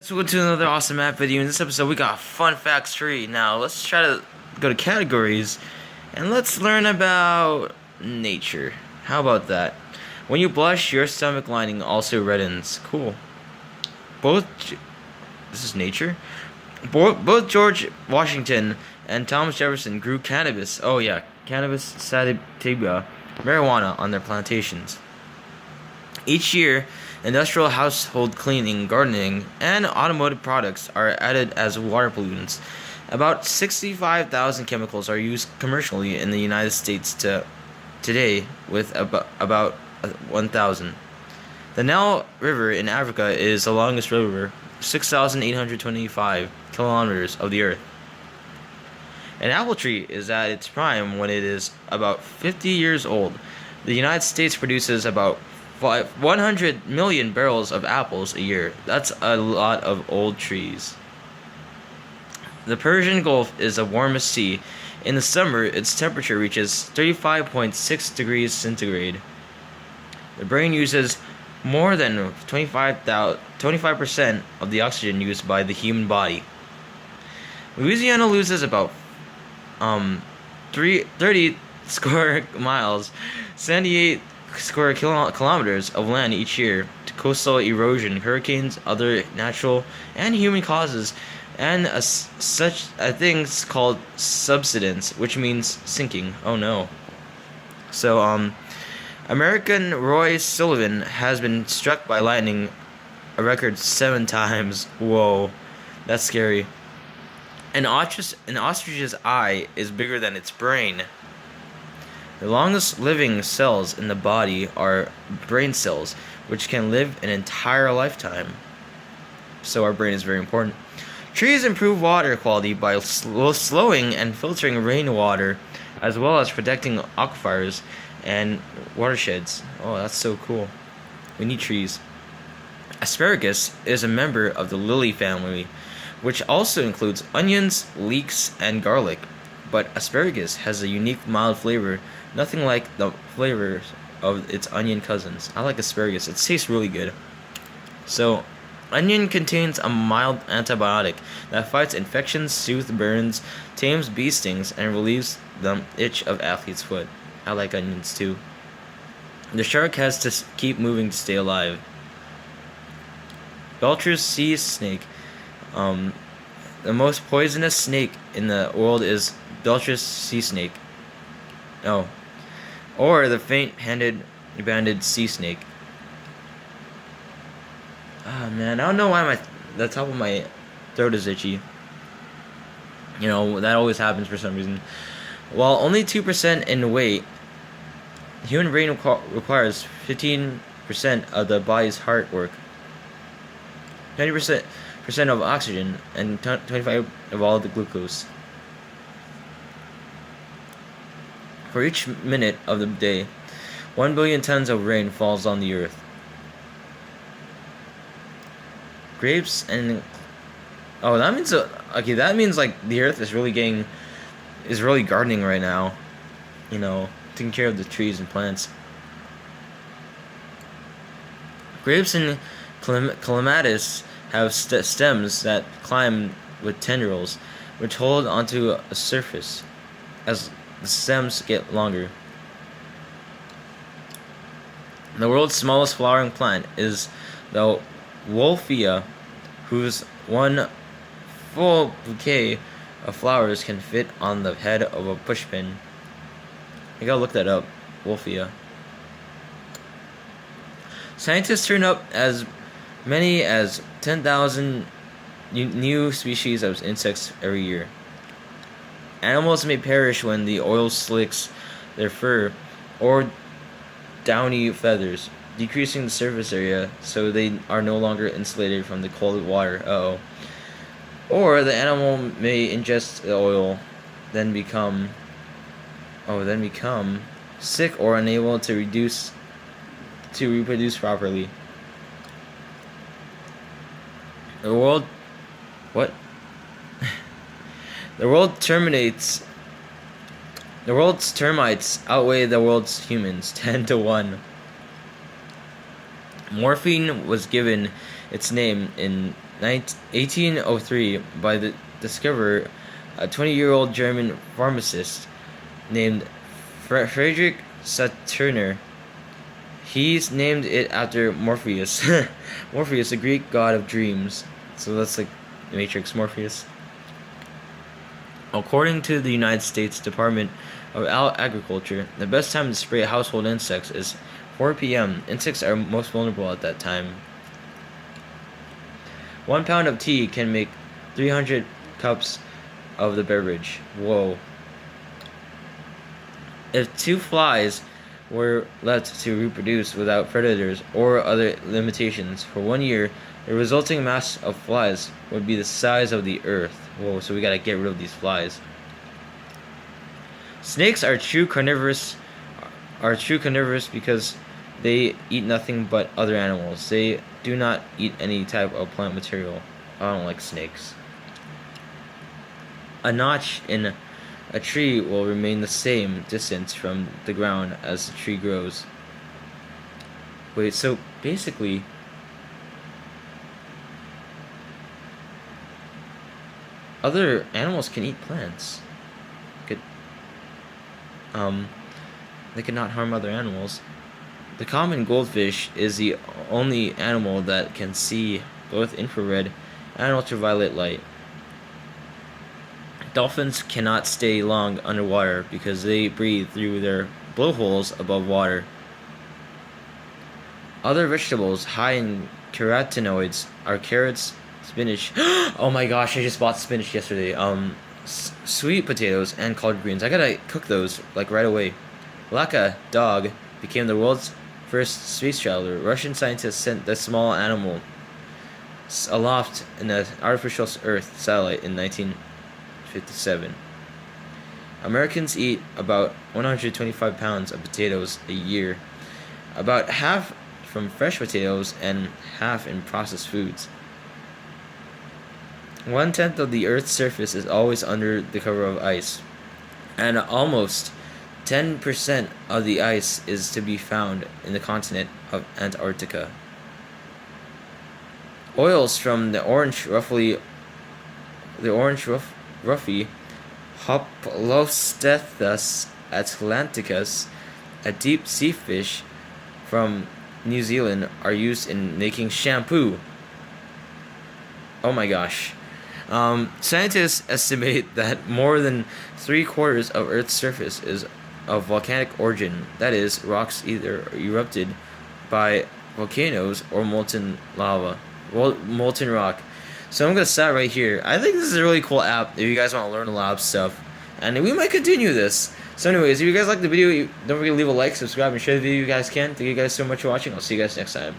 So welcome to another awesome map video. In this episode we got Fun Facts 3. Now let's try to go to categories and let's learn about nature. How about that? When you blush, your stomach lining also reddens. Cool. This is nature? Both George Washington and Thomas Jefferson grew cannabis. Oh yeah, cannabis sativa, marijuana on their plantations. Each year, industrial, household cleaning, gardening, and automotive products are added as water pollutants. About 65,000 chemicals are used commercially in the United States today, with about 1,000. The Nile River in Africa is the longest river, 6,825 kilometers of the earth. An apple tree is at its prime when it is about 50 years old. The United States produces about 100 million barrels of apples a year. That's a lot of old trees. The Persian Gulf is the warmest sea. In the summer, its temperature reaches 35.6 degrees centigrade. The brain uses more than 25% of the oxygen used by the human body. Louisiana loses about 30 square miles, 78 square kilometers of land each year to coastal erosion, hurricanes, other natural and human causes, and such a thing called subsidence, which means sinking. Oh no. So American Roy Sullivan has been struck by lightning a record 7 times. Whoa, that's scary. An ostrich's eye is bigger than its brain. The longest living cells in the body are brain cells, which can live an entire lifetime. So our brain is very important. Trees improve water quality by slowing and filtering rainwater, as well as protecting aquifers and watersheds. Oh, that's so cool. We need trees. Asparagus is a member of the lily family, which also includes onions, leeks, and garlic. But asparagus has a unique mild flavor, nothing like the flavors of its onion cousins. I like asparagus. It tastes really good. So, onion contains a mild antibiotic that fights infections, soothes burns, tames bee stings, and relieves the itch of athlete's foot. I like onions too. The shark has to keep moving to stay alive. Belcher's sea snake. The most poisonous snake in the world is Belcher's sea snake. Oh. Or the faint-handed banded sea snake. Ah, man, I don't know why the top of my throat is itchy. You know, that always happens for some reason. While only 2% in weight, the human brain requires 15% of the body's heart work, 20% of oxygen, and 25% of all the glucose. For each minute of the day, 1 billion tons of rain falls on the earth. Grapes and that means that means like the earth is really gardening right now. You know, taking care of the trees and plants. Grapes and clematis have stems that climb with tendrils, which hold onto a surface as the stems get longer. The world's smallest flowering plant is the Wolfia, whose one full bouquet of flowers can fit on the head of a pushpin. I gotta look that up. Wolfia. Scientists turn up as many as 10,000 new species of insects every year. Animals may perish when the oil slicks their fur or downy feathers, decreasing the surface area so they are no longer insulated from the cold water. Or the animal may ingest the oil, then become sick or unable to reproduce properly. The world's termites outweigh the world's humans 10 to 1. Morphine was given its name in 1803 by the discoverer, a 20-year-old German pharmacist named Friedrich Saturner. He's named it after Morpheus. Morpheus, the Greek god of dreams. So that's like the Matrix, Morpheus. According to the United States Department of Agriculture, the best time to spray household insects is 4 p.m. Insects are most vulnerable at that time. 1 pound of tea can make 300 cups of the beverage. Whoa. If 2 flies were left to reproduce without predators or other limitations for 1 year, the resulting mass of flies would be the size of the earth. Whoa, so we gotta get rid of these flies. Snakes are true carnivorous because they eat nothing but other animals. They do not eat any type of plant material. I don't like snakes. A notch in a tree will remain the same distance from the ground as the tree grows. Wait, so basically, other animals can eat plants. They cannot harm other animals. The common goldfish is the only animal that can see both infrared and ultraviolet light. Dolphins cannot stay long underwater because they breathe through their blowholes above water. Other vegetables high in carotenoids are carrots, spinach. Oh my gosh, I just bought spinach yesterday. Sweet potatoes and collard greens. I gotta cook those like right away. Laka dog became the world's first space traveler. Russian scientists sent the small animal aloft in an artificial Earth satellite in 1957. Americans eat about 125 pounds of potatoes a year, about half from fresh potatoes and half in processed foods. 1/10 of the Earth's surface is always under the cover of ice, and almost 10% of the ice is to be found in the continent of Antarctica. Oils from the orange ruffy Hoplostethus atlanticus, a deep sea fish from New Zealand, are used in making shampoo. Oh my gosh. Scientists estimate that more than 3/4 of Earth's surface is of volcanic origin. That is, rocks either erupted by volcanoes or molten lava, molten rock. So I'm gonna stop right here. I think this is a really cool app if you guys want to learn a lot of stuff, and we might continue this. So anyways, if you guys like the video, don't forget to leave a like, subscribe, and share the video if you guys can. Thank you guys so much for watching. I'll see you guys next time.